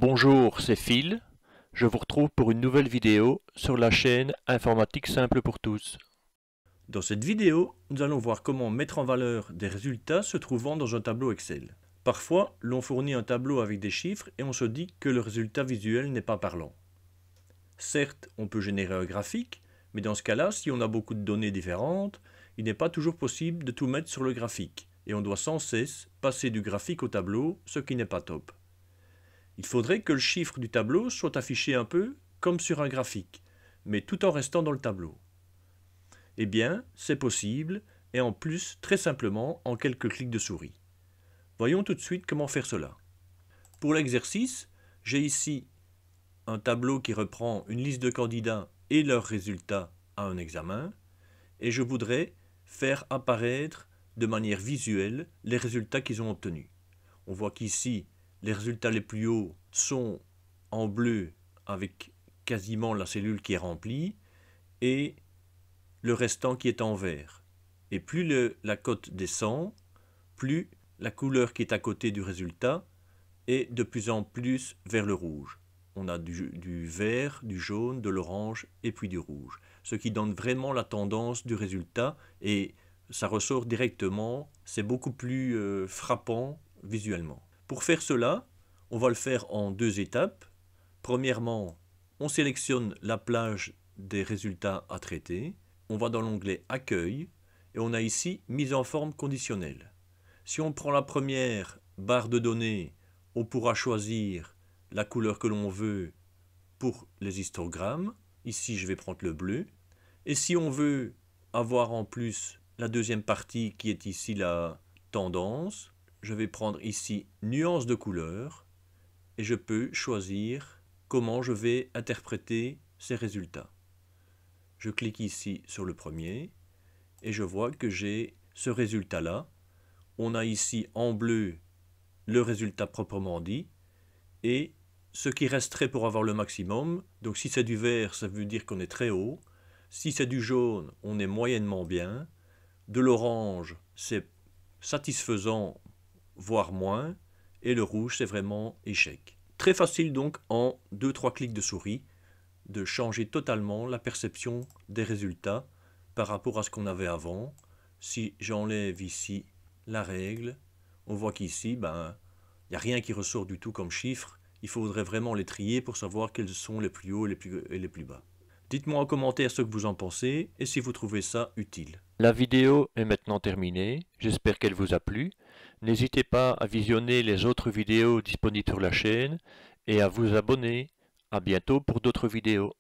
Bonjour, c'est Phil. Je vous retrouve pour une nouvelle vidéo sur la chaîne Informatique Simple pour tous. Dans cette vidéo, nous allons voir comment mettre en valeur des résultats se trouvant dans un tableau Excel. Parfois, l'on fournit un tableau avec des chiffres et on se dit que le résultat visuel n'est pas parlant. Certes, on peut générer un graphique, mais dans ce cas-là, si on a beaucoup de données différentes, il n'est pas toujours possible de tout mettre sur le graphique, et on doit sans cesse passer du graphique au tableau, ce qui n'est pas top. Il faudrait que le chiffre du tableau soit affiché un peu comme sur un graphique, mais tout en restant dans le tableau. Eh bien, c'est possible, et en plus, très simplement, en quelques clics de souris. Voyons tout de suite comment faire cela. Pour l'exercice, j'ai ici un tableau qui reprend une liste de candidats et leurs résultats à un examen, et je voudrais faire apparaître de manière visuelle les résultats qu'ils ont obtenus. On voit qu'ici, les résultats les plus hauts sont en bleu avec quasiment la cellule qui est remplie et le restant qui est en vert. Et plus la cote descend, plus la couleur qui est à côté du résultat est de plus en plus vers le rouge. On a du vert, du jaune, de l'orange et puis du rouge. Ce qui donne vraiment la tendance du résultat et ça ressort directement, c'est beaucoup plus frappant visuellement. Pour faire cela, on va le faire en deux étapes. Premièrement, on sélectionne la plage des résultats à traiter. On va dans l'onglet Accueil et on a ici Mise en forme conditionnelle. Si on prend la première barre de données, on pourra choisir la couleur que l'on veut pour les histogrammes. Ici, je vais prendre le bleu. Et si on veut avoir en plus la deuxième partie qui est ici la tendance, je vais prendre ici nuance de couleur et je peux choisir comment je vais interpréter ces résultats. Je clique ici sur le premier et je vois que j'ai ce résultat-là. On a ici en bleu le résultat proprement dit et ce qui resterait pour avoir le maximum. Donc si c'est du vert, ça veut dire qu'on est très haut. Si c'est du jaune, on est moyennement bien. De l'orange, c'est satisfaisant, voire moins. Et le rouge, c'est vraiment échec. Très facile donc, en 2-3 clics de souris, de changer totalement la perception des résultats par rapport à ce qu'on avait avant. Si j'enlève ici la règle, on voit qu'ici, il n'y a rien qui ressort du tout comme chiffre. Il faudrait vraiment les trier pour savoir quels sont les plus hauts et les plus bas. Dites-moi en commentaire ce que vous en pensez et si vous trouvez ça utile. La vidéo est maintenant terminée, j'espère qu'elle vous a plu. N'hésitez pas à visionner les autres vidéos disponibles sur la chaîne et à vous abonner. À bientôt pour d'autres vidéos.